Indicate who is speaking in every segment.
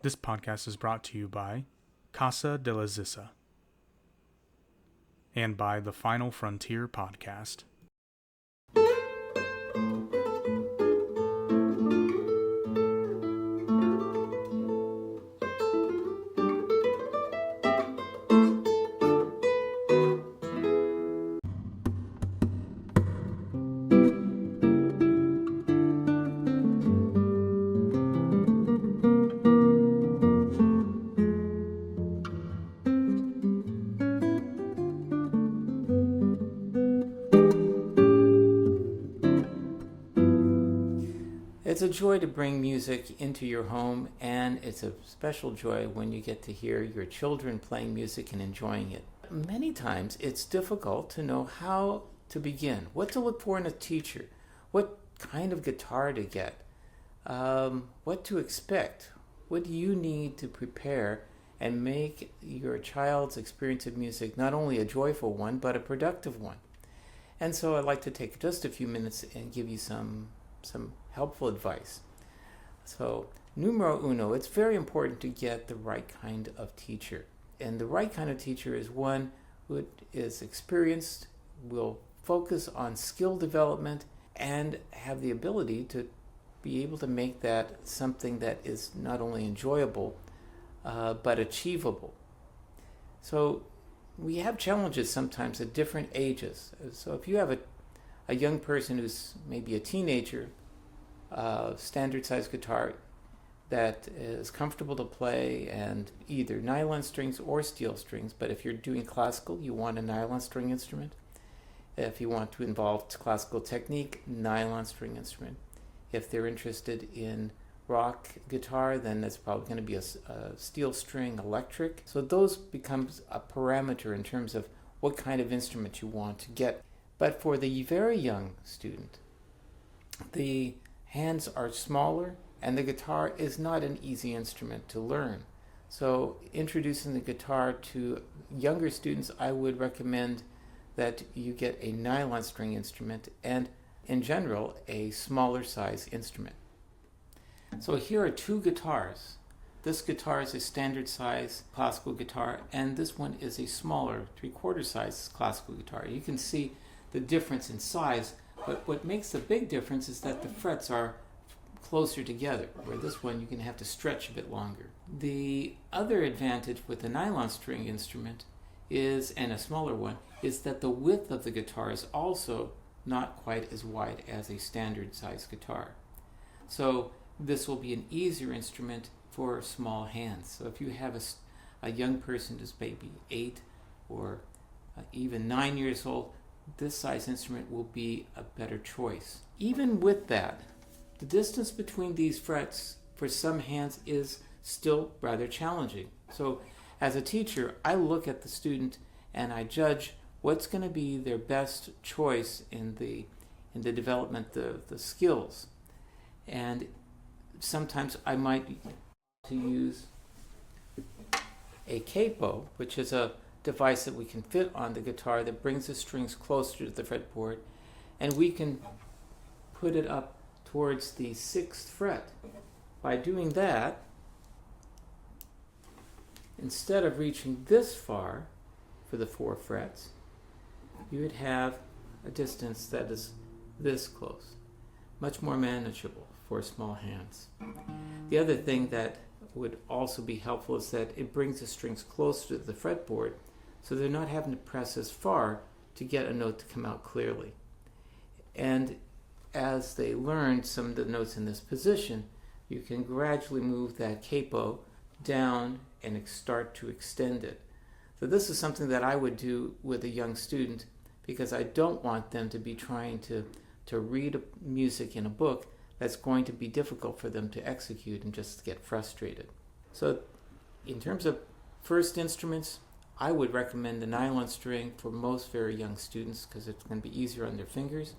Speaker 1: This podcast is brought to you by Casa, Della, and by the Final Frontier Podcast.
Speaker 2: It's a joy to bring music into your home, and it's a special joy when you get to hear your children playing music and enjoying it. Many times it's difficult to know how to begin, what to look for in a teacher, what kind of guitar to get, what to expect, what do you need to prepare and make your child's experience of music not only a joyful one, but a productive one. And so I'd like to take just a few minutes and give you some helpful advice. So, numero uno, it's very important to get the right kind of teacher. And the right kind of teacher is one who is experienced, will focus on skill development, and have the ability to be able to make that something that is not only enjoyable, but achievable. So, we have challenges sometimes at different ages. So if you have a young person who's maybe a teenager, standard size guitar that is comfortable to play and either nylon strings or steel strings, but if you're doing classical, you want a nylon string instrument. If you want to involve classical technique, nylon string instrument. If they're interested in rock guitar, then that's probably going to be a steel string electric. So those becomes a parameter in terms of what kind of instrument you want to get. But for the very young student, the hands are smaller and the guitar is not an easy instrument to learn. So introducing the guitar to younger students, I would recommend that you get a nylon string instrument and in general a smaller size instrument. So here are two guitars. This guitar is a standard size classical guitar and this one is a smaller 3/4 size classical guitar. You can see the difference in size, but what makes the big difference is that the frets are closer together, where this one you can have to stretch a bit longer. The other advantage with the nylon string instrument is, and a smaller one, is that the width of the guitar is also not quite as wide as a standard size guitar. So this will be an easier instrument for small hands. So if you have a young person who's maybe 8 or even 9 years old, this size instrument will be a better choice. Even with that, the distance between these frets for some hands is still rather challenging. So as a teacher, I look at the student and I judge what's going to be their best choice in the development of the skills. And sometimes I might to use a capo, which is a device that we can fit on the guitar that brings the strings closer to the fretboard, and we can put it up towards the 6th fret. By doing that, instead of reaching this far for the 4 frets, you would have a distance that is this close, much more manageable for small hands. The other thing that would also be helpful is that it brings the strings closer to the fretboard, so they're not having to press as far to get a note to come out clearly. And as they learn some of the notes in this position, you can gradually move that capo down and start to extend it. So this is something that I would do with a young student because I don't want them to be trying to read music in a book that's going to be difficult for them to execute and just get frustrated. So in terms of first instruments, I would recommend the nylon string for most very young students because it's going to be easier on their fingers.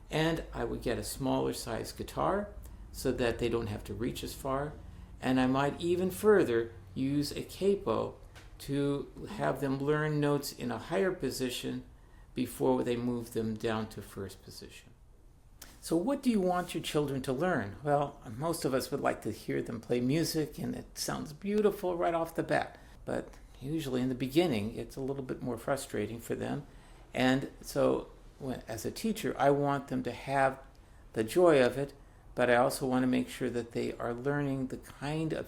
Speaker 2: And I would get a smaller size guitar so that they don't have to reach as far. And I might even further use a capo to have them learn notes in a higher position before they move them down to first position. So what do you want your children to learn? Well, most of us would like to hear them play music, and it sounds beautiful right off the bat. But usually in the beginning, it's a little bit more frustrating for them. And so as a teacher, I want them to have the joy of it, but I also want to make sure that they are learning the kind of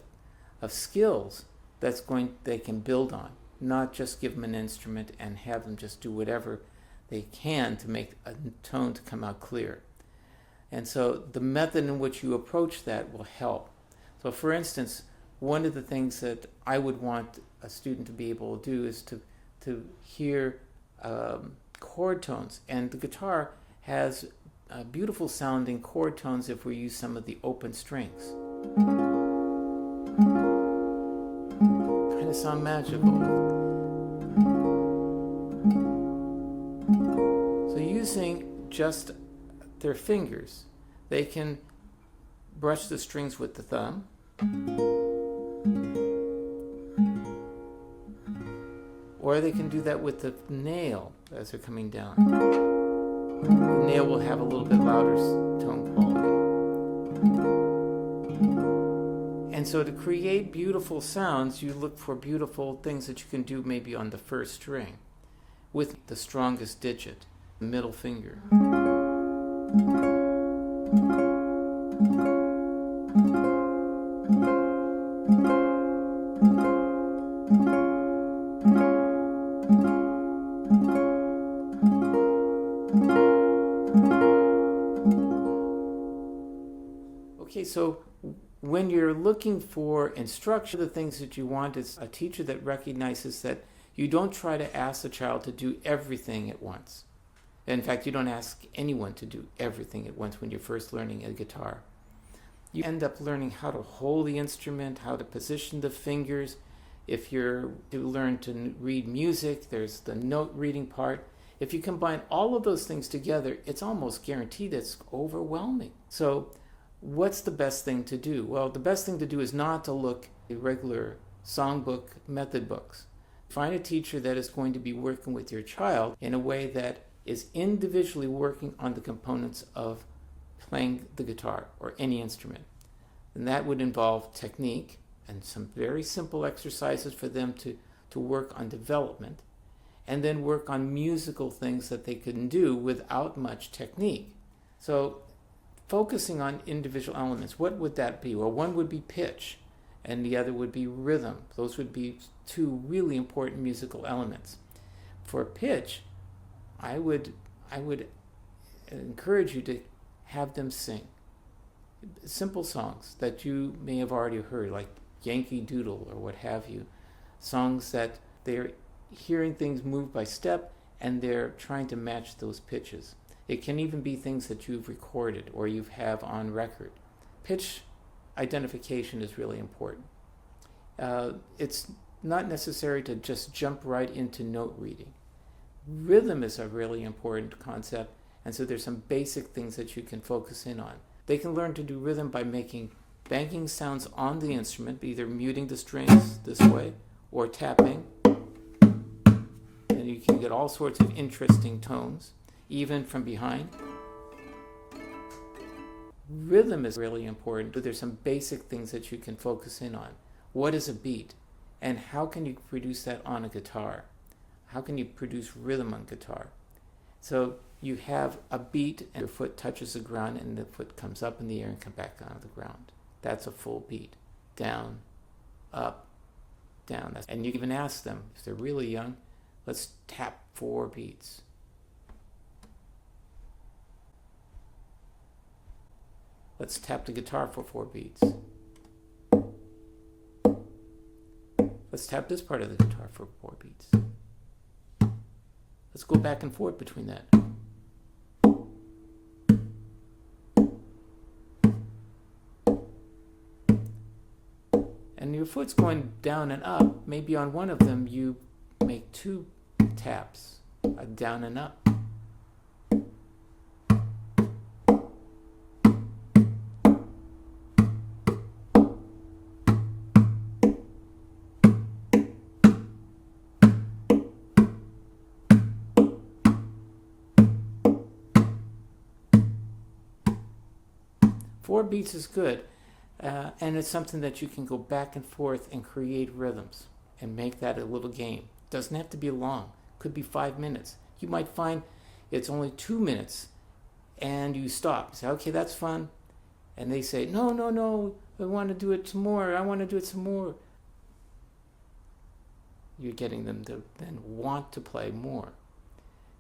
Speaker 2: skills they can build on, not just give them an instrument and have them just do whatever they can to make a tone to come out clear. And so the method in which you approach that will help. So for instance, one of the things that I would want a student to be able to do is to hear chord tones. And the guitar has beautiful sounding chord tones if we use some of the open strings. Kind of sound magical. So using just their fingers, they can brush the strings with the thumb, or they can do that with the nail as they're coming down. The nail will have a little bit louder tone quality. And so to create beautiful sounds, you look for beautiful things that you can do maybe on the first string with the strongest digit, the middle finger. Okay, so when you're looking for instruction, the things that you want is a teacher that recognizes that you don't try to ask the child to do everything at once. In fact, you don't ask anyone to do everything at once when you're first learning a guitar. You end up learning how to hold the instrument, how to position the fingers. If you're to learn to read music, there's the note reading part. If you combine all of those things together, it's almost guaranteed it's overwhelming. So what's the best thing to do? Well, the best thing to do is not to look at regular songbook method books. Find a teacher that is going to be working with your child in a way that is individually working on the components of playing the guitar or any instrument. And that would involve technique and some very simple exercises for them to work on development, and then work on musical things that they can do without much technique. So focusing on individual elements, what would that be? Well, one would be pitch, and the other would be rhythm. Those would be two really important musical elements. For pitch, I would encourage you to have them sing simple songs that you may have already heard, like Yankee Doodle or what have you. Songs that they're hearing things move by step and they're trying to match those pitches. It can even be things that you've recorded or you have on record. Pitch identification is really important. It's not necessary to just jump right into note reading. Rhythm is a really important concept, and so there's some basic things that you can focus in on. They can learn to do rhythm by making banging sounds on the instrument, either muting the strings this way or tapping. And you can get all sorts of interesting tones, even from behind. Rhythm is really important, but there's some basic things that you can focus in on. What is a beat? And how can you produce that on a guitar? How can you produce rhythm on guitar? So you have a beat and your foot touches the ground and the foot comes up in the air and comes back down to the ground. That's a full beat. Down, up, down. And you even ask them, if they're really young, let's tap 4 beats. Let's tap the guitar for 4 beats. Let's tap this part of the guitar for 4 beats. Let's go back and forth between that. And your foot's going down and up. Maybe on one of them you make 2 taps, down and up. 4 beats is good, and it's something that you can go back and forth and create rhythms and make that a little game. Doesn't have to be long. Could be 5 minutes. You might find it's only 2 minutes, and you stop. You say, okay, that's fun. And they say, no, I want to do it some more. I want to do it some more. You're getting them to then want to play more.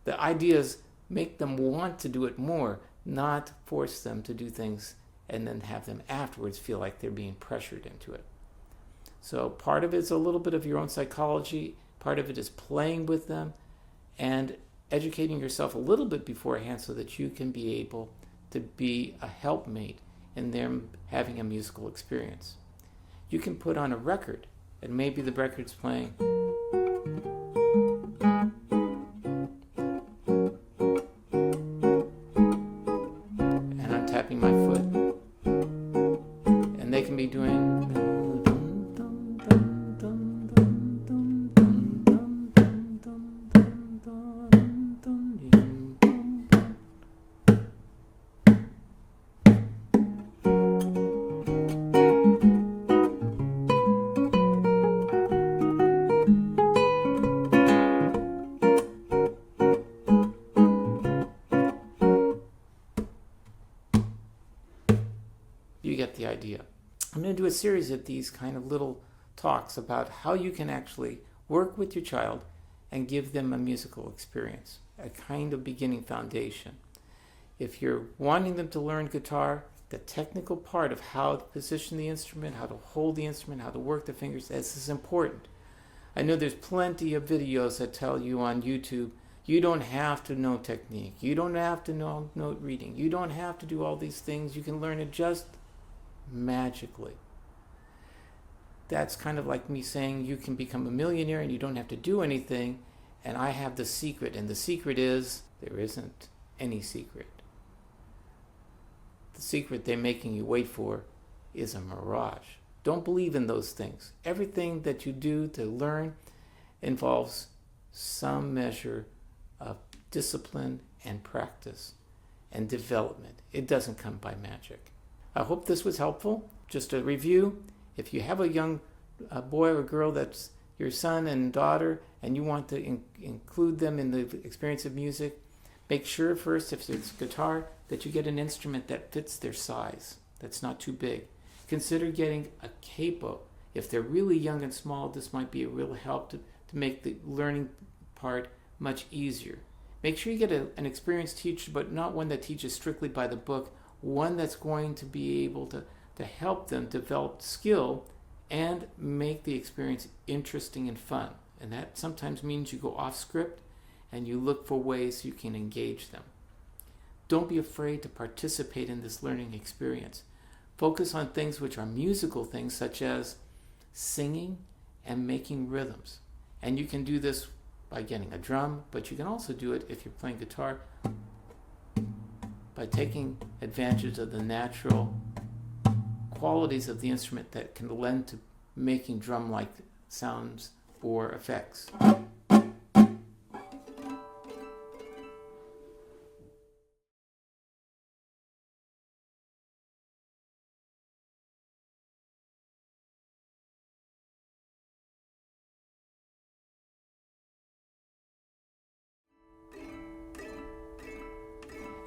Speaker 2: The idea is make them want to do it more, not force them to do things and then have them afterwards feel like they're being pressured into it. So part of it is a little bit of your own psychology. Part of it is playing with them and educating yourself a little bit beforehand so that you can be able to be a helpmate in them having a musical experience. You can put on a record, and maybe the record's playing. And I'm tapping my foot. And they can be doing. You get the idea. I'm going to do a series of these kind of little talks about how you can actually work with your child and give them a musical experience, a kind of beginning foundation. If you're wanting them to learn guitar, the technical part of how to position the instrument, how to hold the instrument, how to work the fingers, this is important. I know there's plenty of videos that tell you on YouTube, you don't have to know technique, you don't have to know note reading, you don't have to do all these things, you can learn it just magically. That's kind of like me saying you can become a millionaire and you don't have to do anything, and I have the secret, and the secret is there isn't any secret. The secret they're making you wait for is a mirage. Don't believe in those things. Everything that you do to learn involves some measure of discipline and practice and development. It doesn't come by magic. I hope this was helpful. Just a review. If you have a young boy or girl that's your son and daughter and you want to include them in the experience of music, make sure first, if it's guitar, that you get an instrument that fits their size, that's not too big. Consider getting a capo. If they're really young and small, this might be a real help to make the learning part much easier. Make sure you get an experienced teacher, but not one that teaches strictly by the book, one that's going to be able to help them develop skill and make the experience interesting and fun. And that sometimes means you go off script and you look for ways you can engage them. Don't be afraid to participate in this learning experience. Focus on things which are musical things, such as singing and making rhythms. And you can do this by getting a drum, but you can also do it if you're playing guitar by taking advantage of the natural qualities of the instrument that can lend to making drum-like sounds or effects.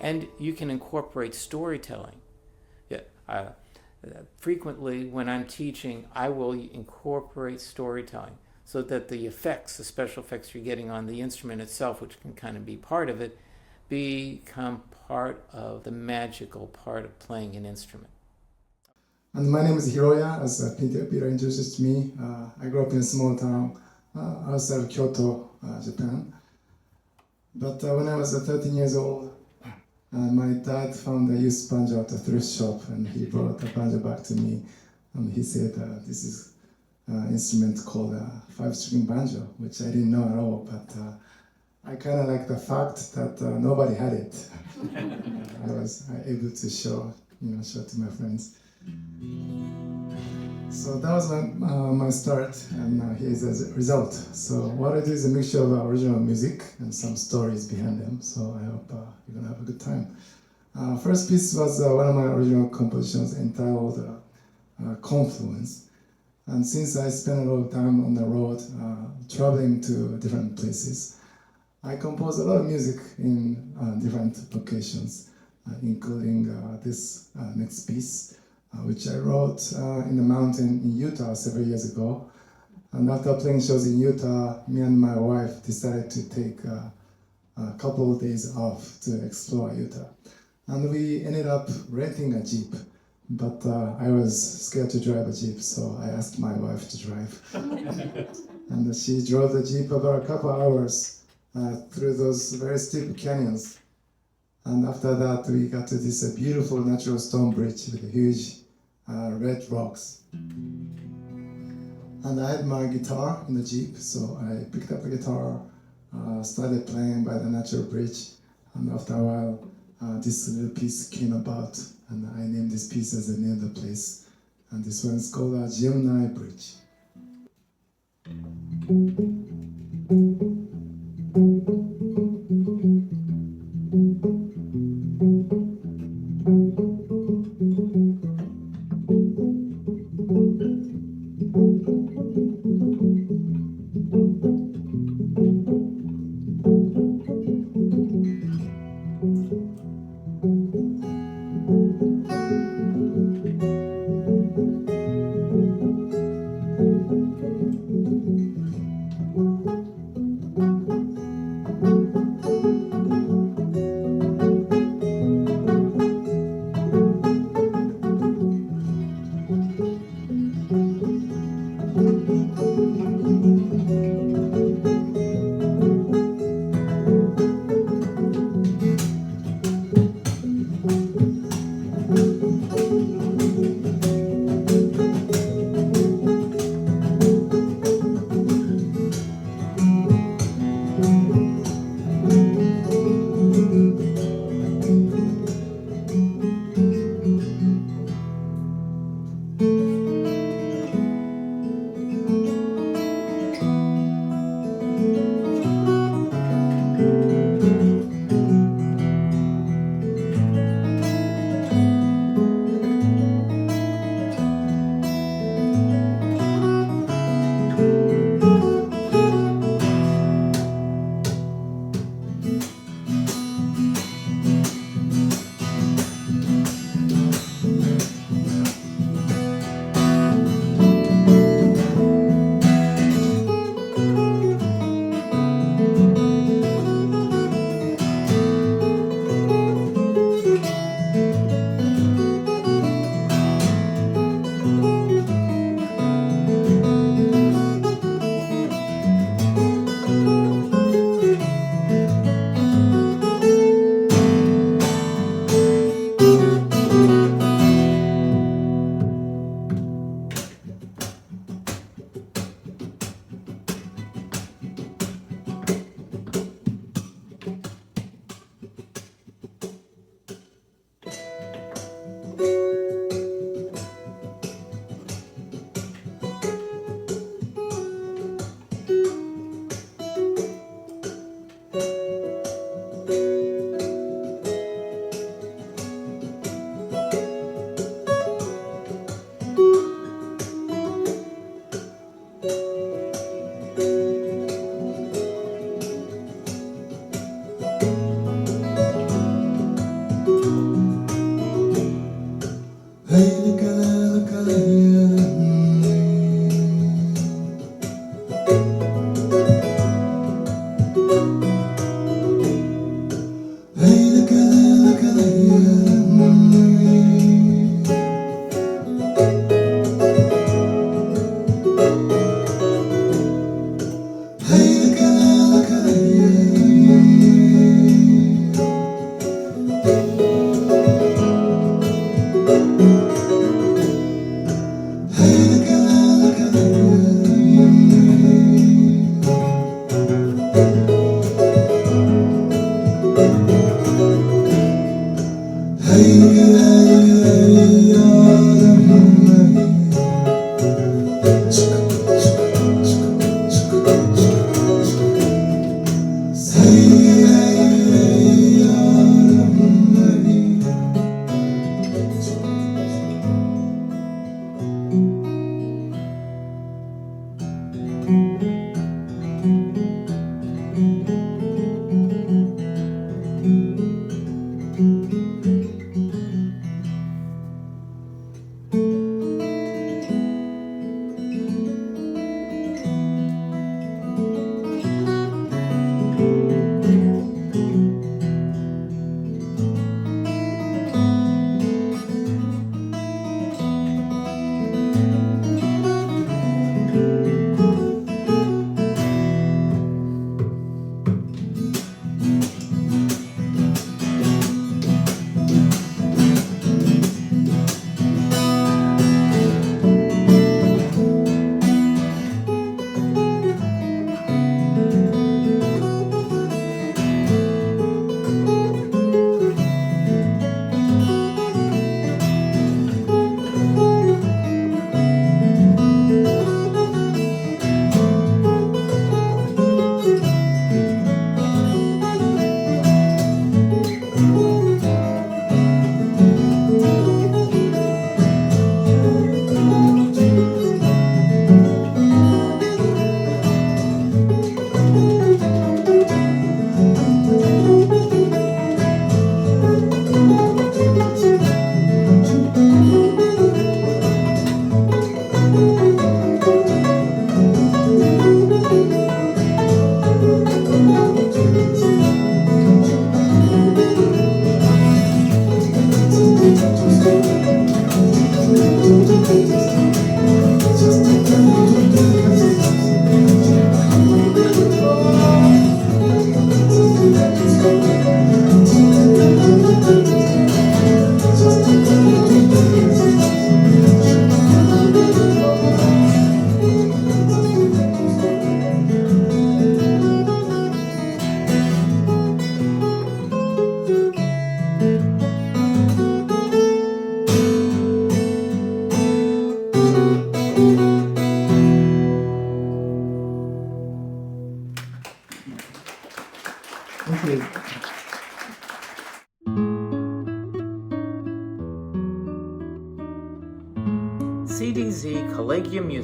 Speaker 2: And you can incorporate storytelling. Frequently, when I'm teaching, I will incorporate storytelling so that the effects, the special effects you're getting on the instrument itself, which can kind of be part of it, become part of the magical part of playing an instrument.
Speaker 3: And my name is Hiroya, as Peter introduced me. I grew up in a small town outside of Kyoto, Japan. But when I was 13 years old, my dad found a used banjo at a thrift shop, and he brought the banjo back to me. And he said, this is an instrument called a 5-string banjo, which I didn't know at all, but I kind of like the fact that nobody had it. I was able to show to my friends. So that was my start, and here's the result. So what I do is a mixture of original music and some stories behind them. So I hope you're gonna have a good time. First piece was one of my original compositions entitled Confluence. And since I spent a lot of time on the road, traveling to different places, I composed a lot of music in different locations, including this next piece, which I wrote in the mountain in Utah several years ago. And after playing shows in Utah, me and my wife decided to take a couple of days off to explore Utah. And we ended up renting a Jeep, but I was scared to drive a Jeep, so I asked my wife to drive. And she drove the Jeep about a couple of hours through those very steep canyons. And after that, we got to this beautiful natural stone bridge with huge red rocks. And I had my guitar in the Jeep, so I picked up the guitar, started playing by the natural bridge, and after a while, this little piece came about, and I named this piece as the name of the place. And this one's called Gemini Bridge.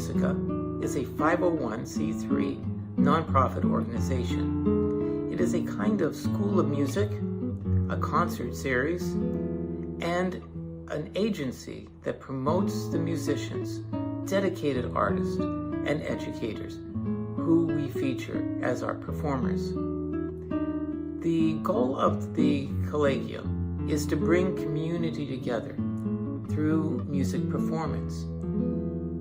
Speaker 2: Musica is a 501c3 nonprofit organization. It is a kind of school of music, a concert series, and an agency that promotes the musicians, dedicated artists, and educators who we feature as our performers. The goal of the Collegium is to bring community together through music performance.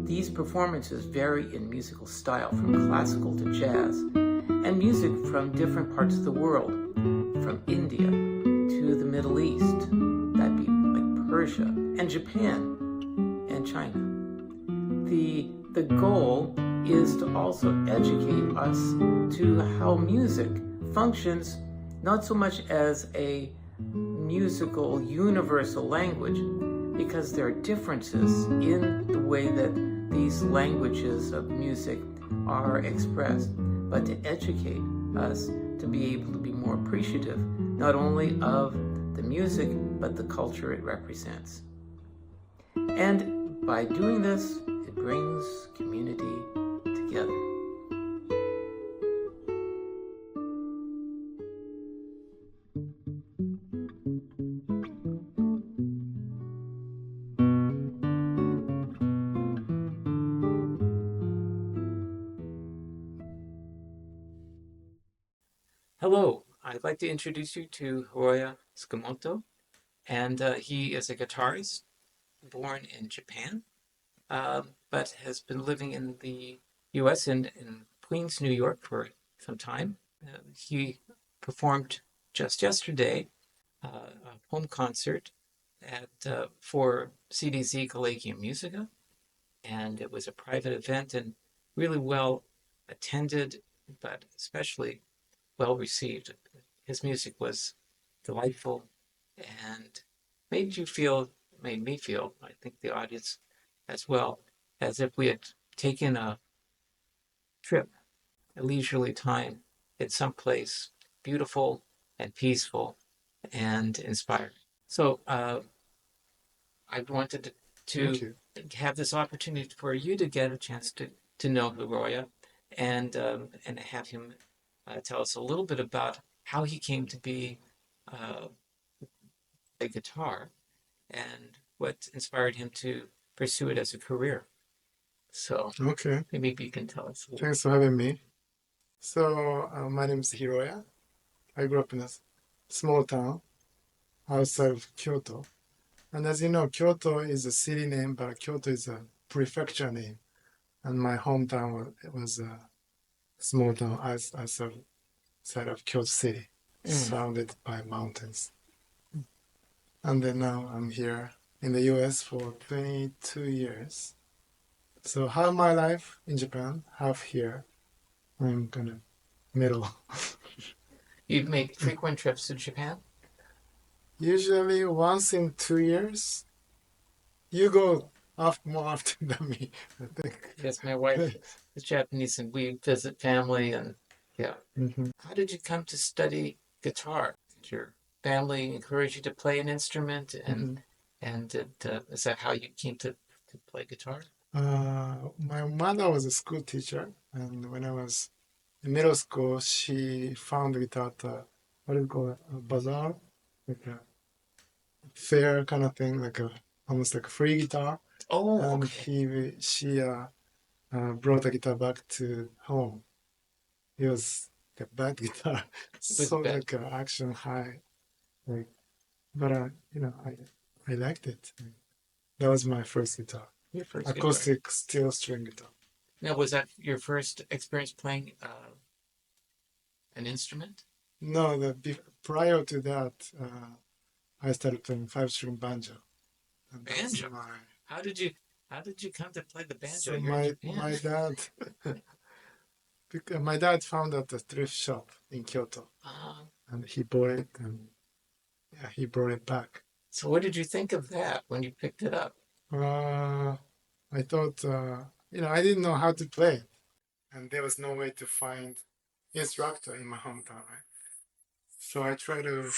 Speaker 2: These performances vary in musical style from classical to jazz, and music from different parts of the world, from India to the Middle East, that'd be like Persia, and Japan, and China. The goal is to also educate us to how music functions, not so much as a musical universal language, because there are differences in the way that these languages of music are expressed, but to educate us to be able to be more appreciative, not only of the music, but the culture it represents. And by doing this, it brings community together. Hello, I'd like to introduce you to Hiroya Tsukamoto, and he is a guitarist born in Japan, but has been living in the U.S. in Queens, New York for some time. He performed just yesterday a home concert for CDZ Collegium Musica, and it was a private event and really well attended, but especially well received. His music was delightful and made me feel, I think the audience as well, as if we had taken a trip, a leisurely time in some place beautiful and peaceful and inspiring. So I wanted to have this opportunity for you to get a chance to know Hiroya and have him tell us a little bit about how he came to be a guitar and what inspired him to pursue it as a career. So maybe you can tell us a little.
Speaker 3: Thanks for having me. So my name is Hiroya. I grew up in a small town outside of Kyoto. And as you know, Kyoto is a city name, but Kyoto is a prefecture name. And my hometown was a small town outside of Kyoto City, surrounded by mountains. And then now I'm here in the US for 22 years. So half my life in Japan, half here. I'm kind of middle.
Speaker 2: You make frequent trips to Japan?
Speaker 3: Usually once in 2 years. You go more often than me, I think.
Speaker 2: Yes, my wife is Japanese and we visit family and yeah.
Speaker 3: Mm-hmm.
Speaker 2: How did you come to study guitar? Did your family encourage you to play an instrument and is that how you came to play guitar?
Speaker 3: My mother was a school teacher, and when I was in middle school, she found guitar at what do you call it, a bazaar, like a fair kind of thing, almost like a free guitar.
Speaker 2: Oh,
Speaker 3: and
Speaker 2: okay.
Speaker 3: she brought the guitar back to home. It was a bad guitar, so
Speaker 2: bad.
Speaker 3: like an action high, but I liked it. That was my first guitar.
Speaker 2: Your first
Speaker 3: acoustic steel string guitar.
Speaker 2: Now, was that your first experience playing an instrument?
Speaker 3: No, prior to that, I started playing 5-string banjo.
Speaker 2: Banjo? How did you come to play the banjo?
Speaker 3: So
Speaker 2: You're in Japan.
Speaker 3: my dad found at a thrift shop in Kyoto, and he bought it, and he brought it back.
Speaker 2: So what did you think of that when you picked it up?
Speaker 3: I thought, I didn't know how to play it, and there was no way to find instructor in my hometown, right? So I tried to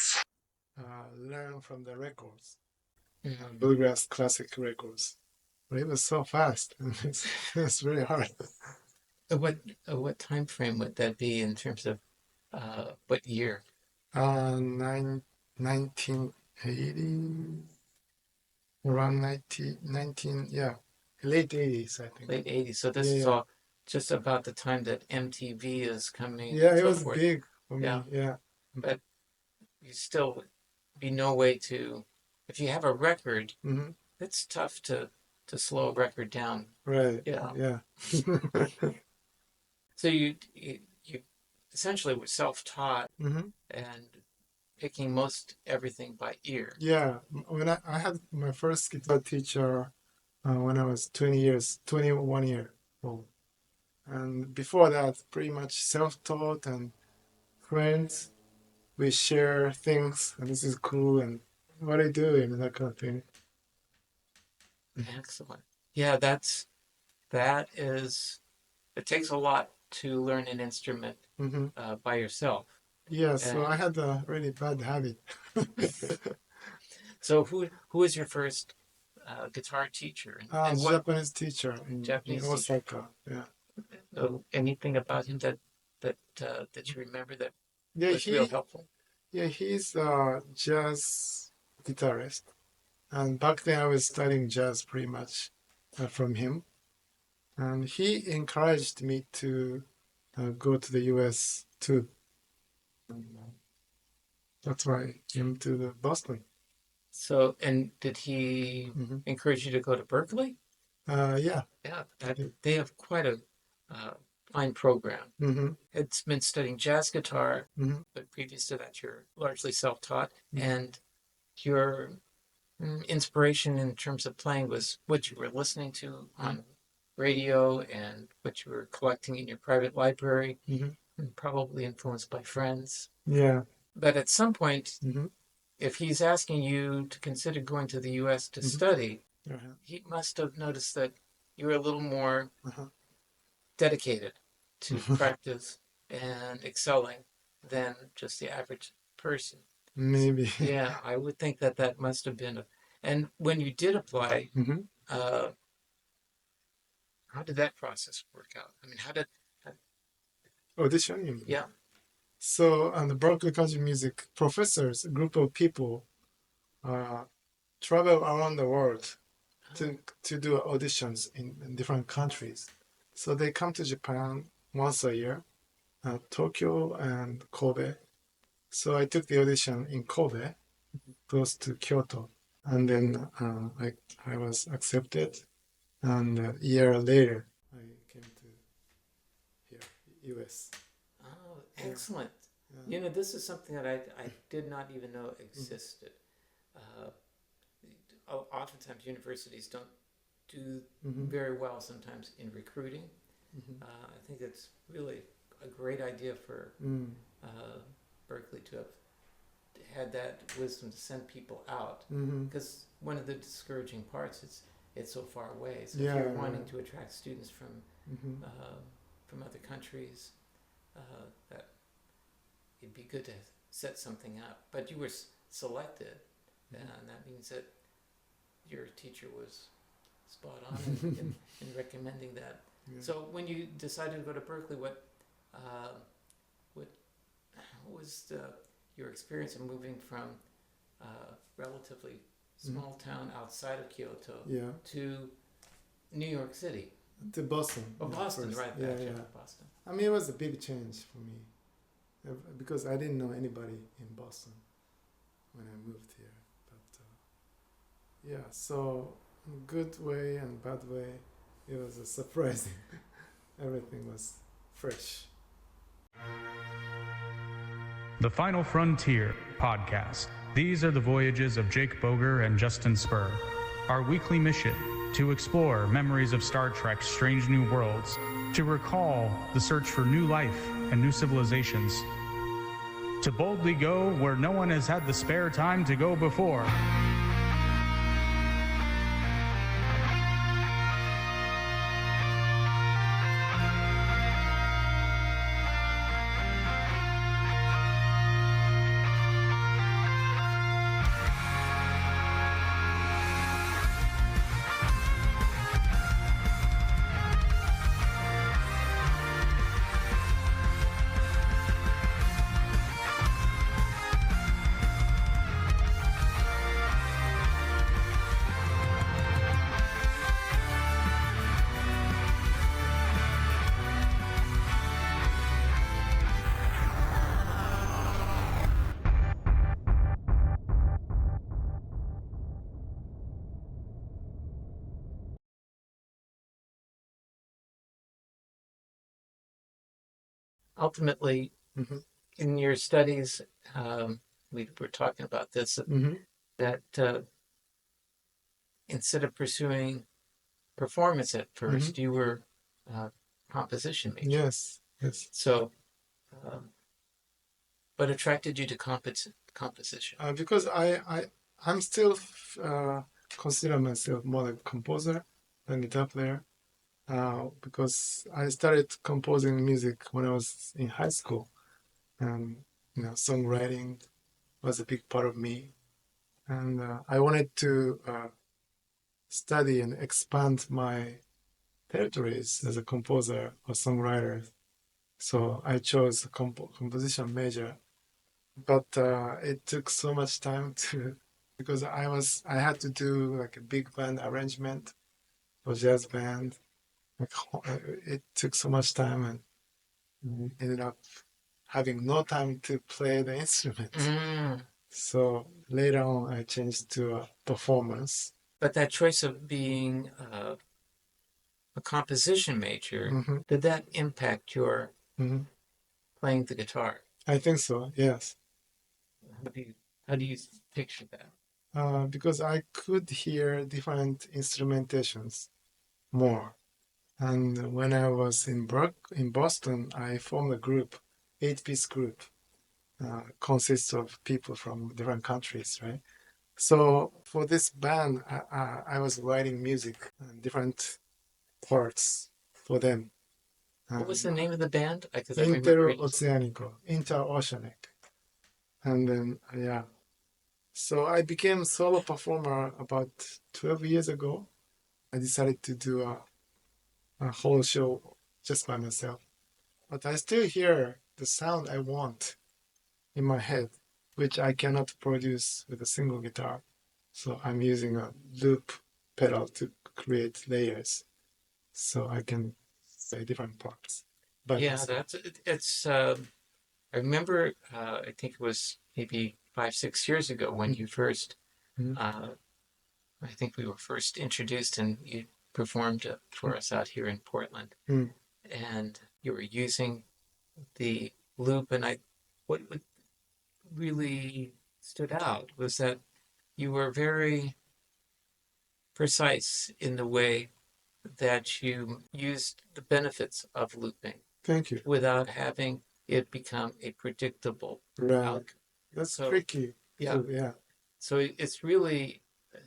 Speaker 3: learn from the records, bluegrass classic records. but it was so fast. It's really hard.
Speaker 2: What time frame would that be in terms of what year?
Speaker 3: 1980, around 19, yeah, late 80s, I think.
Speaker 2: Late 80s. So this
Speaker 3: Yeah,
Speaker 2: is
Speaker 3: yeah.
Speaker 2: all just about the time that MTV is coming
Speaker 3: Yeah,
Speaker 2: and
Speaker 3: it
Speaker 2: so
Speaker 3: was
Speaker 2: forth.
Speaker 3: big for me.
Speaker 2: Yeah.
Speaker 3: Yeah.
Speaker 2: But you still would be no way to, if you have a record,
Speaker 3: Hmm.
Speaker 2: it's tough to slow a record down.
Speaker 3: Right.
Speaker 2: Yeah.
Speaker 3: Yeah.
Speaker 2: So you essentially were self-taught
Speaker 3: Hmm.
Speaker 2: and picking most everything by ear.
Speaker 3: Yeah. When I had my first guitar teacher when I was 21 year old. And before that, pretty much self-taught and friends. We share things, and this is cool, and what are you doing, and that kind of thing.
Speaker 2: Excellent. Yeah, that is, it takes a lot to learn an instrument
Speaker 3: Hmm.
Speaker 2: by yourself.
Speaker 3: Yeah, so I
Speaker 2: And
Speaker 3: had a really bad habit.
Speaker 2: so who was your first guitar teacher and what
Speaker 3: Japanese teacher in
Speaker 2: Japanese teacher?
Speaker 3: Osaka. Yeah.
Speaker 2: Anything about him that you remember that
Speaker 3: Yeah,
Speaker 2: was real helpful?
Speaker 3: he's a jazz guitarist, and back then I was studying jazz pretty much from him, and he encouraged me to go to the U.S. too. And, that's why I came to the Boston.
Speaker 2: So, and did he
Speaker 3: Hmm.
Speaker 2: encourage you to go to Berklee?
Speaker 3: Yeah.
Speaker 2: Yeah, they have quite a fine program.
Speaker 3: Hmm.
Speaker 2: It's been studying jazz guitar,
Speaker 3: Hmm.
Speaker 2: but previous to that, you're largely self-taught,
Speaker 3: Mhm.
Speaker 2: and your inspiration in terms of playing was what you were listening to on radio and what you were collecting in your private library,
Speaker 3: Hmm.
Speaker 2: and probably influenced by friends.
Speaker 3: Yeah.
Speaker 2: But at some point,
Speaker 3: Hmm.
Speaker 2: if he's asking you to consider going to the U.S. to
Speaker 3: Mhm.
Speaker 2: study,
Speaker 3: Uh-huh.
Speaker 2: he must have noticed that you were a little more
Speaker 3: Uh-huh.
Speaker 2: dedicated to practice and excelling than just the average person.
Speaker 3: Maybe.
Speaker 2: Yeah, I would think that that must have been. And when you did apply,
Speaker 3: Hmm.
Speaker 2: uh, how did that process work out? I mean,
Speaker 3: Audition, you mean?
Speaker 2: yeah,
Speaker 3: So, the Berklee College of Music professors, a group of people, travel around the world to do auditions in different countries. So they come to Japan once a year, Tokyo and Kobe. So I took the audition in Kobe, close to Kyoto, and then I was accepted. And a year later, I came to here, U.S.
Speaker 2: oh, excellent.
Speaker 3: Yeah.
Speaker 2: You know, this is something that I did not even know existed. Oftentimes, universities don't do
Speaker 3: Mhm.
Speaker 2: very well sometimes in recruiting.
Speaker 3: Mhm.
Speaker 2: I think it's really a great idea for
Speaker 3: Mm.
Speaker 2: Berklee to have had that wisdom to send people out.
Speaker 3: Mhm.
Speaker 2: Because one of the discouraging parts is it's so far away. So
Speaker 3: Yeah,
Speaker 2: if you're
Speaker 3: yeah.
Speaker 2: wanting to attract students
Speaker 3: Mhm.
Speaker 2: from other countries, that it'd be good to set something up. But you were selected, and that means that your teacher was spot on in recommending that.
Speaker 3: Yeah.
Speaker 2: So when you decided to go to Berklee, what was your experience of moving from relatively small town outside of Kyoto
Speaker 3: Yeah.
Speaker 2: to New York City?
Speaker 3: To Boston.
Speaker 2: Oh,
Speaker 3: yeah,
Speaker 2: Boston,
Speaker 3: first.
Speaker 2: right?
Speaker 3: Yeah,
Speaker 2: Gotcha,
Speaker 3: yeah.
Speaker 2: Boston.
Speaker 3: I mean, it was a big change for me because I didn't know anybody in Boston when I moved here. But yeah, so in good way and bad way, it was a surprising. Everything was fresh.
Speaker 1: The Final Frontier podcast. These are the voyages of Jake Boger and Justin Spurr. Our weekly mission: to explore memories of Star Trek's strange new worlds, to recall the search for new life and new civilizations, to boldly go where no one has had the spare time to go before.
Speaker 2: ultimately,
Speaker 3: Mm-hmm.
Speaker 2: in your studies, we were talking about this,
Speaker 3: Mm-hmm.
Speaker 2: that instead of pursuing performance at
Speaker 3: Mm-hmm.
Speaker 2: first, you were composition major.
Speaker 3: Yes, yes.
Speaker 2: So, what attracted you to composition?
Speaker 3: Because I'm still consider myself more like composer than guitar player. Because I started composing music when I was in high school, and songwriting was a big part of me. And I wanted to study and expand my territories as a composer or songwriter. So I chose a composition major, but it took so much time to because I had to do like a big band arrangement for jazz band. Like, it took so much time and ended up having no time to play the instrument.
Speaker 2: Mm.
Speaker 3: So later on, I changed to performance.
Speaker 2: But that choice of being a composition major,
Speaker 3: Mm-hmm.
Speaker 2: did that impact your
Speaker 3: Mm-hmm.
Speaker 2: playing the guitar?
Speaker 3: I think so, yes.
Speaker 2: How do you picture that?
Speaker 3: Because I could hear different instrumentations more. And when I was in Boston, I formed a group, 8-piece group, consists of people from different countries, right? So for this band, I was writing music, different parts for them.
Speaker 2: What was the name of the band? Because I remember it.
Speaker 3: Inter-oceanico, inter-oceanic. And then, yeah. So I became solo performer about 12 years ago. I decided to do a whole show just by myself. But I still hear the sound I want in my head, which I cannot produce with a single guitar. So I'm using a loop pedal to create layers so I can play different parts. But
Speaker 2: Yeah, it's. I remember. I think it was maybe 5, 6 years ago when you first.
Speaker 3: Mhm.
Speaker 2: I think we were first introduced, and you performed for us out here in Portland,
Speaker 3: Mm.
Speaker 2: and you were using the loop. And what really stood out was that you were very precise in the way that you used the benefits of looping
Speaker 3: Thank you.
Speaker 2: without having it become a predictable
Speaker 3: Right.
Speaker 2: outcome.
Speaker 3: That's
Speaker 2: So,
Speaker 3: tricky.
Speaker 2: yeah.
Speaker 3: Yeah.
Speaker 2: So it's really,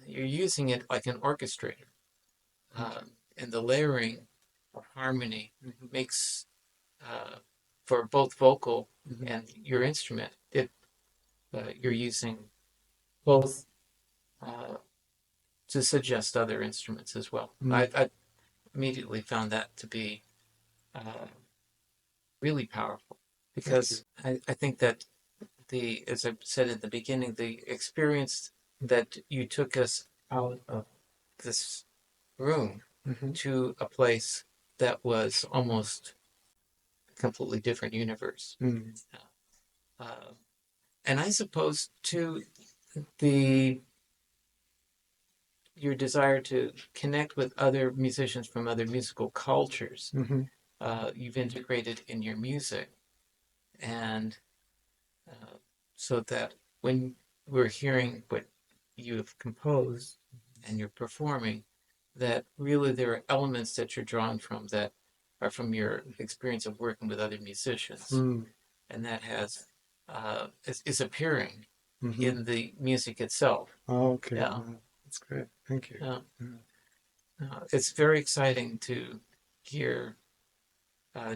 Speaker 2: you're using it like an orchestrator. And the layering of harmony makes, for both vocal and your instrument, you're using both to suggest other instruments as well. I immediately found that to be uh, really powerful because I think that as I said at the beginning, the experience that you took us out of this room
Speaker 3: Mm-hmm.
Speaker 2: to a place that was almost a completely different universe.
Speaker 3: Mm.
Speaker 2: Uh, and I suppose too, the your desire to connect with other musicians from other musical cultures,
Speaker 3: Mm-hmm.
Speaker 2: you've integrated in your music, and so that when we're hearing what you have composed and you're performing, that really there are elements that you're drawn from that are from your experience of working with other musicians,
Speaker 3: Mm.
Speaker 2: and that is appearing
Speaker 3: Mm-hmm.
Speaker 2: in the music itself.
Speaker 3: Oh, okay.
Speaker 2: Yeah,
Speaker 3: That's great. Thank you.
Speaker 2: yeah.
Speaker 3: Yeah.
Speaker 2: It's very exciting to hear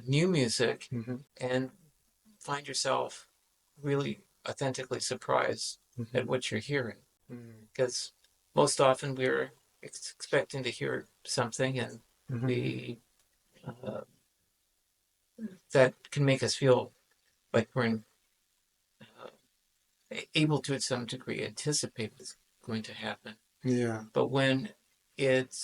Speaker 2: new music
Speaker 3: Mm-hmm.
Speaker 2: and find yourself really authentically surprised
Speaker 3: Mm-hmm.
Speaker 2: at what you're hearing.
Speaker 3: Mm.
Speaker 2: Because most often we're expecting to hear something, and
Speaker 3: Mm-hmm.
Speaker 2: we uh, that can make us feel like we're able to, at some degree, anticipate what's going to happen.
Speaker 3: Yeah.
Speaker 2: But when it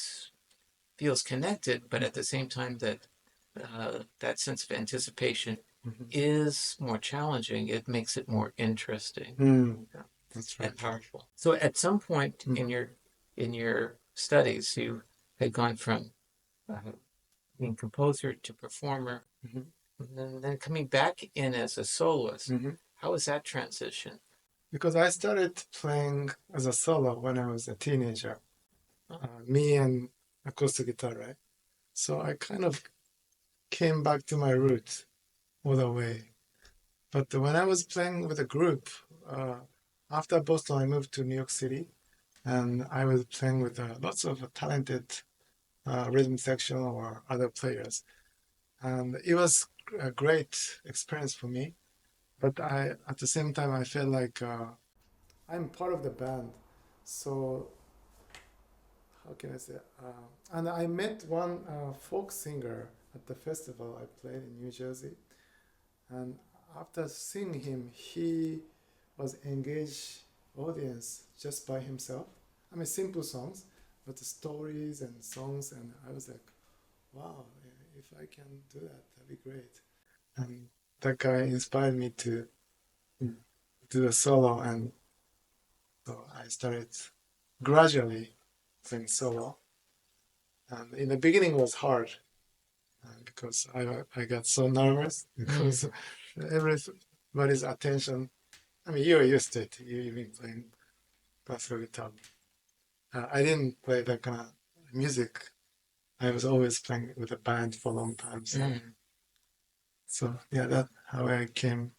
Speaker 2: feels connected, but at the same time that sense of anticipation
Speaker 3: Mm-hmm.
Speaker 2: is more challenging, it makes it more interesting.
Speaker 3: Mm. That's right.
Speaker 2: And powerful. So at some point
Speaker 3: Mm.
Speaker 2: in your studies, you had gone from being composer to performer,
Speaker 3: Mm-hmm.
Speaker 2: And then coming back in as a soloist, how was that transition?
Speaker 3: Because I started playing as a solo when I was a teenager, me and acoustic guitar, right? So I kind of came back to my roots all the way. But when I was playing with a group, after Boston, I moved to New York City, and I was playing with lots of talented rhythm section or other players. And it was a great experience for me. But at the same time, I felt like I'm part of the band. So how can I say? And I met one folk singer at the festival I played in New Jersey. And after seeing him, he was engaged audience just by himself. I mean, simple songs, but the stories and songs. And I was like, wow, if I can do that, that'd be great. And that guy inspired me to do a solo, and so I started gradually playing solo. And in the beginning, it was hard because I got so nervous because everybody's attention. I mean, you're used to it. You've been playing classical guitar. I didn't play that kind of music. I was always playing with a band for a long time. So yeah, that's how I came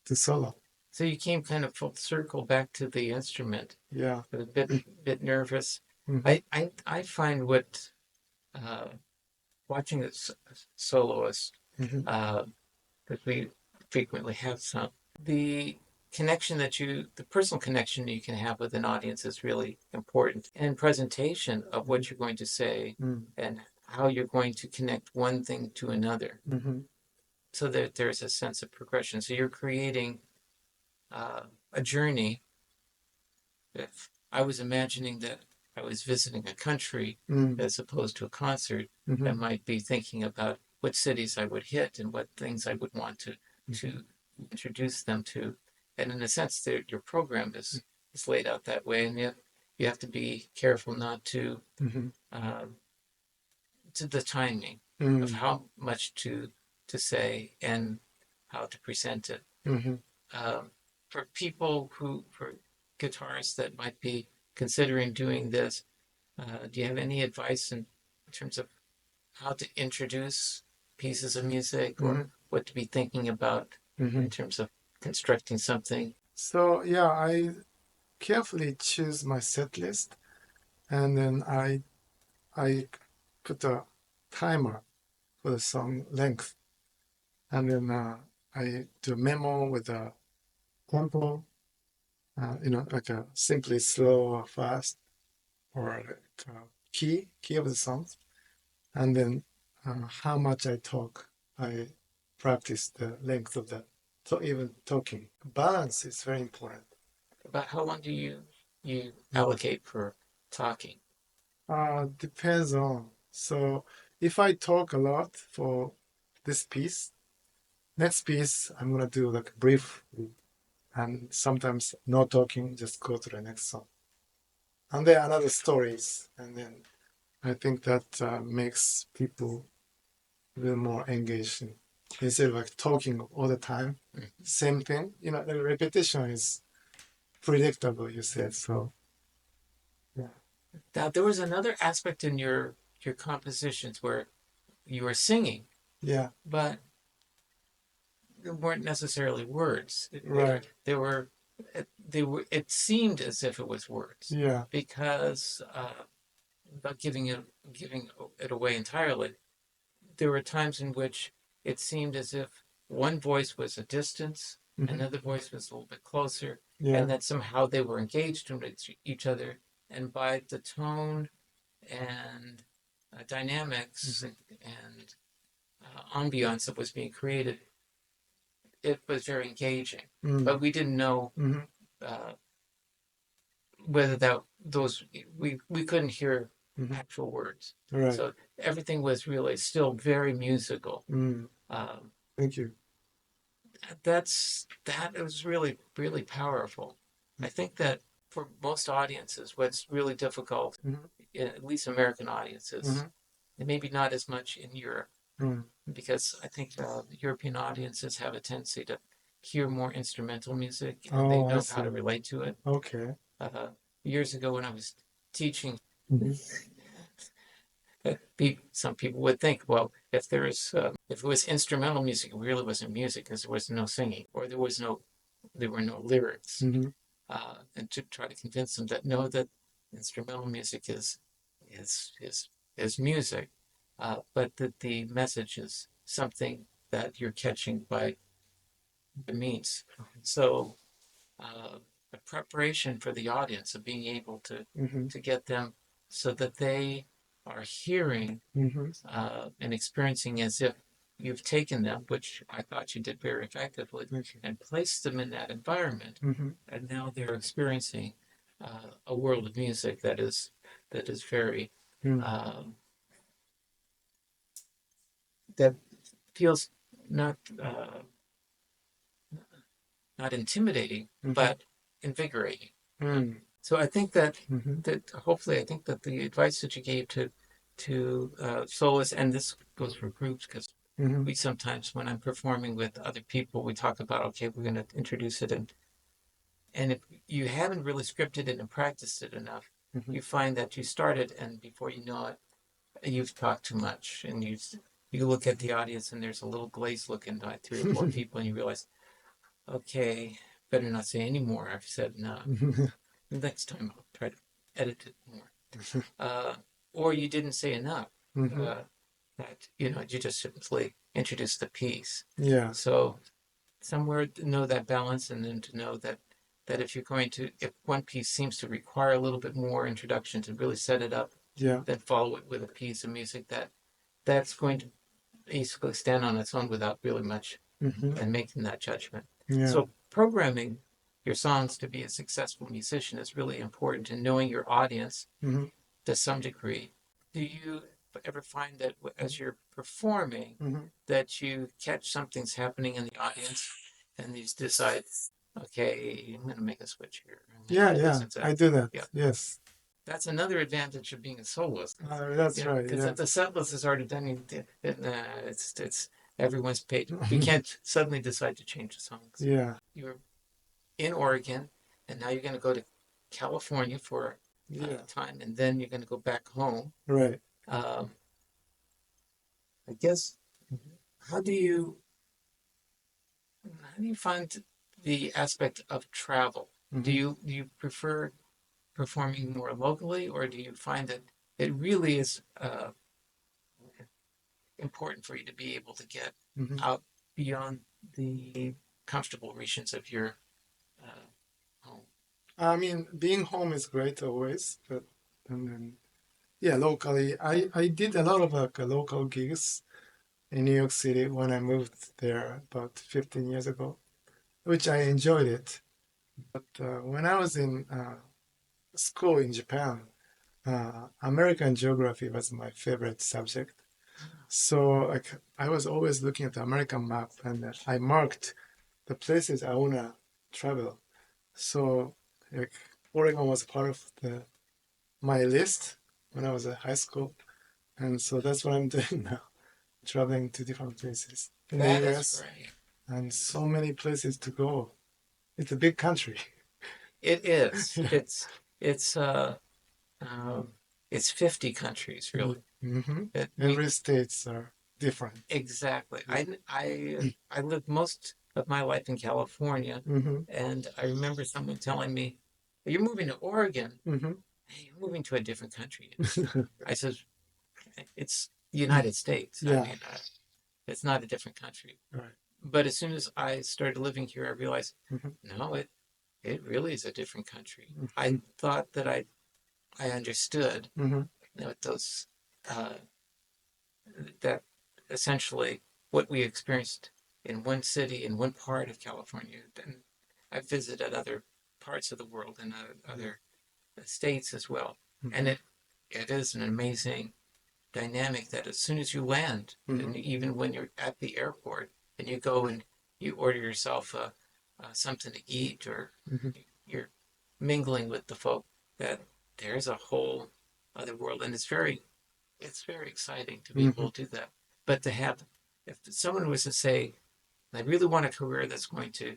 Speaker 3: to solo.
Speaker 2: So you came kind of full circle back to the instrument.
Speaker 3: Yeah.
Speaker 2: But a bit nervous.
Speaker 3: Mm-hmm.
Speaker 2: I find what watching a soloist, because we frequently have some, the the personal connection you can have with an audience is really important. And presentation of what you're going to say and how you're going to connect one thing to another. So that there's a sense of progression. So you're creating a journey. If I was imagining that I was visiting a country as opposed to a concert, I might be thinking about what cities I would hit and what things I would want to introduce them to. And in a sense, your program is laid out that way, and yet you have to be careful not to the timing of how much to say and how to present it. For people for guitarists that might be considering doing this, do you have any advice in terms of how to introduce pieces of music or what to be thinking about in terms of constructing something?
Speaker 3: So yeah, I carefully choose my set list, and then I put a timer for the song length, and then I do a memo with a tempo, like a simply slow or fast, or like key of the songs, and then how much I talk. I practice the length of that. So even talking, balance is very important.
Speaker 2: About how long do you allocate for talking?
Speaker 3: Depends on. So if I talk a lot for this piece, next piece I'm gonna do like brief, and sometimes no talking, just go to the next song. And there are other stories, and then I think that makes people a little more engaged instead of like talking all the time. Same thing, the repetition is predictable. You said so. Yeah.
Speaker 2: Now, there was another aspect in your compositions where you were singing,
Speaker 3: Yeah.
Speaker 2: but there weren't necessarily words.
Speaker 3: Right.
Speaker 2: They were. It seemed as if it was words.
Speaker 3: Yeah.
Speaker 2: Because without giving it away entirely, there were times in which it seemed as if one voice was a distance, another voice was a little bit closer, and that somehow they were engaged with each other. And by the tone and dynamics and ambiance that was being created, it was very engaging. But we didn't know whether we couldn't hear actual words.
Speaker 3: Right.
Speaker 2: So everything was really still very musical.
Speaker 3: Thank you.
Speaker 2: That was really, really powerful. I think that for most audiences, what's really difficult, at least American audiences, and maybe not as much in Europe, because I think European audiences have a tendency to hear more instrumental music and they
Speaker 4: Oh, I
Speaker 2: know how
Speaker 4: see.
Speaker 2: to relate to it.
Speaker 4: Okay.
Speaker 2: Years ago when I was teaching,
Speaker 4: Mhm.
Speaker 2: some people would think, well, if if it was instrumental music, it really wasn't music because there was no singing or there were no lyrics.
Speaker 4: Mhm.
Speaker 2: And to try to convince them that no, that instrumental music is is music, but that the message is something that you're catching by the means. So the preparation for the audience of being able
Speaker 4: Mhm.
Speaker 2: to get them so that they are hearing
Speaker 4: Mhm.
Speaker 2: and experiencing as if you've taken them, which I thought you did very effectively,
Speaker 4: Okay.
Speaker 2: and placed them in that environment,
Speaker 4: Mhm.
Speaker 2: and now they're experiencing a world of music that is very
Speaker 4: Mhm.
Speaker 2: um, that feels not not intimidating,
Speaker 4: Mhm.
Speaker 2: but invigorating.
Speaker 4: Mhm.
Speaker 2: So I think that
Speaker 4: Mhm.
Speaker 2: hopefully I think that the advice that you gave to soloists, and this goes for groups because
Speaker 4: Mhm.
Speaker 2: we sometimes when I'm performing with other people, we talk about okay, we're going to introduce it, and if you haven't really scripted it and practiced it enough,
Speaker 4: Mhm.
Speaker 2: you find that you started and before you know it, you've talked too much, and you look at the audience and there's a little glazed look in like three or four people, and you realize, okay, better not say any more. I've said enough. Next time I'll try to edit it more. Uh, or you didn't say enough.
Speaker 4: Mhm.
Speaker 2: That you just simply introduced the piece.
Speaker 4: Yeah.
Speaker 2: So somewhere to know that balance, and then to know that if one piece seems to require a little bit more introduction to really set it up,
Speaker 4: Yeah.
Speaker 2: then follow it with a piece of music that's going to basically stand on its own without really much
Speaker 4: Mhm.
Speaker 2: and making that judgment.
Speaker 4: Yeah.
Speaker 2: So programming your songs to be a successful musician is really important, and knowing your audience
Speaker 4: Mhm.
Speaker 2: to some degree. Do you ever find that as you're performing
Speaker 4: Mhm.
Speaker 2: that you catch something's happening in the audience and you decide, okay, I'm going to make a switch here.
Speaker 4: Yeah.
Speaker 2: Do
Speaker 4: Yeah.
Speaker 2: this
Speaker 4: I do that.
Speaker 2: Yeah,
Speaker 4: Yes.
Speaker 2: that's another advantage of being a soloist.
Speaker 4: That's right.
Speaker 2: Because
Speaker 4: Yeah.
Speaker 2: if the set list is already done, it's everyone's paid. You can't suddenly decide to change the songs.
Speaker 4: Yeah.
Speaker 2: You're in Oregon, and now you're going to go to California for
Speaker 4: Yeah.
Speaker 2: time, and then you're going to go back home.
Speaker 4: Right.
Speaker 2: Um, I guess how do you find the aspect of travel?
Speaker 4: Mhm.
Speaker 2: Do you prefer performing more locally, or do you find that it really is important for you to be able to get
Speaker 4: Mhm.
Speaker 2: out beyond the comfortable regions of your uh, home?
Speaker 4: I mean, being home is great always, but and then yeah, locally, I did a lot of like local gigs in New York City when I moved there about 15 years ago, which I enjoyed it. But when I was in school in Japan, American geography was my favorite subject. So like I was always looking at the American map and I marked the places I wanna travel. So like Oregon was part of my list when I was at high school, and so that's what I'm doing now, traveling to different places in the
Speaker 2: That is
Speaker 4: U.S.
Speaker 2: great.
Speaker 4: and so many places to go. It's a big country.
Speaker 2: It is.
Speaker 4: Yeah.
Speaker 2: Um, it's 50 countries, really.
Speaker 4: Mm-hmm.
Speaker 2: That we
Speaker 4: Every states are different.
Speaker 2: Exactly.
Speaker 4: Yeah.
Speaker 2: I lived most of my life in California,
Speaker 4: Mm-hmm.
Speaker 2: and I remember someone telling me, "You're moving to Oregon.
Speaker 4: Mm-hmm.
Speaker 2: Hey, you're moving to a different country." I says, "It's the United States. I
Speaker 4: Yeah.
Speaker 2: mean, it's not a different country."
Speaker 4: Right.
Speaker 2: But as soon as I started living here, I realized,
Speaker 4: Mm-hmm.
Speaker 2: no, it really is a different country.
Speaker 4: Mm-hmm.
Speaker 2: I thought that I understood
Speaker 4: Mm-hmm.
Speaker 2: those that essentially what we experienced in one city in one part of California. Then I visited other parts of the world and other states as well, and
Speaker 4: Mm-hmm.
Speaker 2: it is an amazing dynamic that as soon as you land,
Speaker 4: Mm-hmm.
Speaker 2: and even when you're at the airport and you go and you order yourself something to eat, or
Speaker 4: Mm-hmm.
Speaker 2: you're mingling with the folk, that there's a whole other world, and it's very exciting to be
Speaker 4: Mm-hmm.
Speaker 2: able to do that. But to have if someone was to say, I really want a career that's going to,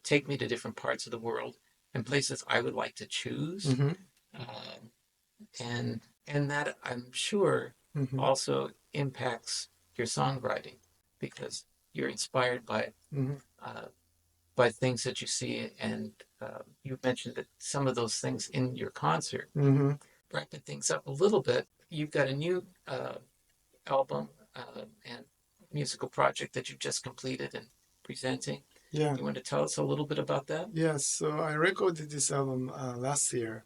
Speaker 2: take me to different parts of the world and places I would like to choose,
Speaker 4: Mm-hmm.
Speaker 2: um, and that I'm sure
Speaker 4: Mm-hmm.
Speaker 2: also impacts your songwriting because you're inspired
Speaker 4: Mm-hmm.
Speaker 2: by things that you see, and you mentioned that some of those things in your concert.
Speaker 4: Mm-hmm.
Speaker 2: Wrapping things up a little bit, you've got a new album and musical project that you just completed and presenting.
Speaker 4: Yeah.
Speaker 2: You want to tell us a little bit about that?
Speaker 4: Yeah. So I recorded this album last year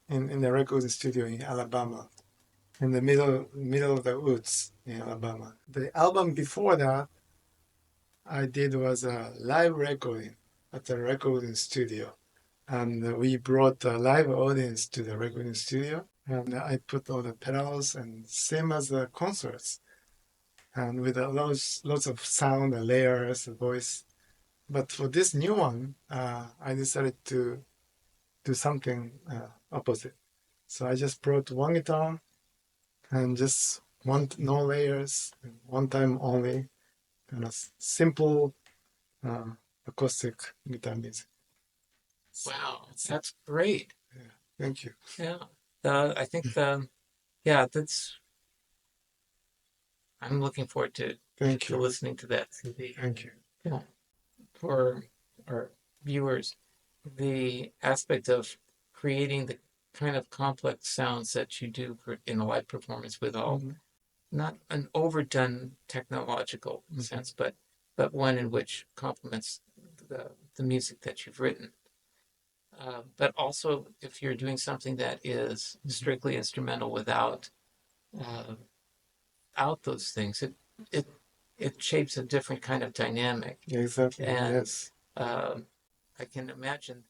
Speaker 4: in the recording studio in Alabama, in the middle of the woods in Alabama. The album before that I did was a live recording at the recording studio. And we brought a live audience to the recording studio. And I put all the pedals and same as the concerts. And with lots of sound and layers and voice. But for this new one, I decided to do something opposite. So I just brought one guitar and just no layers, one time only, kind of simple acoustic guitar music.
Speaker 2: Wow, that's great.
Speaker 4: Yeah, thank you.
Speaker 2: Yeah, I think that's. I'm looking forward
Speaker 4: Thank
Speaker 2: to
Speaker 4: you.
Speaker 2: listening to that CD.
Speaker 4: Thank you.
Speaker 2: Yeah, for our viewers, the aspect of creating the kind of complex sounds that you do in a live performance with all
Speaker 4: Mm-hmm.
Speaker 2: not an overdone technological sense, but one in which complements the music that you've written. But also, if you're doing something that is strictly instrumental without uh, out those things, it it shapes a different kind of dynamic.
Speaker 4: Yeah, exactly.
Speaker 2: And
Speaker 4: Yes.
Speaker 2: I can imagine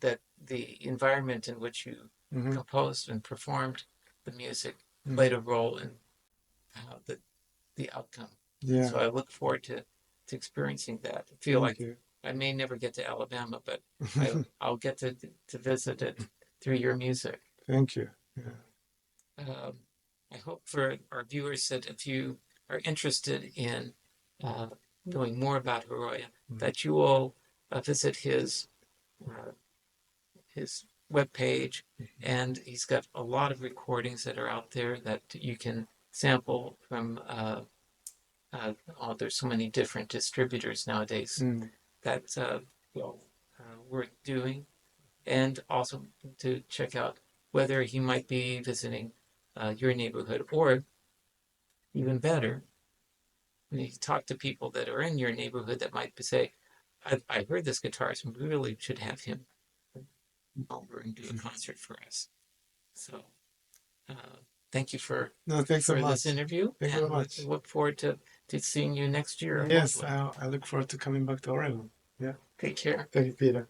Speaker 2: that the environment in which you
Speaker 4: Mm-hmm.
Speaker 2: composed and performed the music
Speaker 4: Mm-hmm.
Speaker 2: played a role in the outcome.
Speaker 4: Yeah.
Speaker 2: So I look forward to experiencing that. I feel
Speaker 4: Thank
Speaker 2: like
Speaker 4: you.
Speaker 2: I may never get to Alabama, but I'll get to visit it through your music.
Speaker 4: Thank you. Yeah.
Speaker 2: I hope for our viewers that if you are interested in uh, knowing more about Hiroya, that you will visit uh, his webpage, and he's got a lot of recordings that are out there that you can sample from. There's so many different distributors nowadays
Speaker 4: Mm.
Speaker 2: that worth doing, and also to check out whether he might be visiting your neighborhood, or even better, when you talk to people that are in your neighborhood that might say, I heard this guitarist, and we really should have him over and do a concert for us. So thank you
Speaker 4: No, thanks so
Speaker 2: for this
Speaker 4: much.
Speaker 2: interview,
Speaker 4: Thank you
Speaker 2: and
Speaker 4: very much.
Speaker 2: look forward to seeing you next year.
Speaker 4: Yes, I look forward to coming back to Oregon. Yeah.
Speaker 2: Take care.
Speaker 4: Thank you, Peter.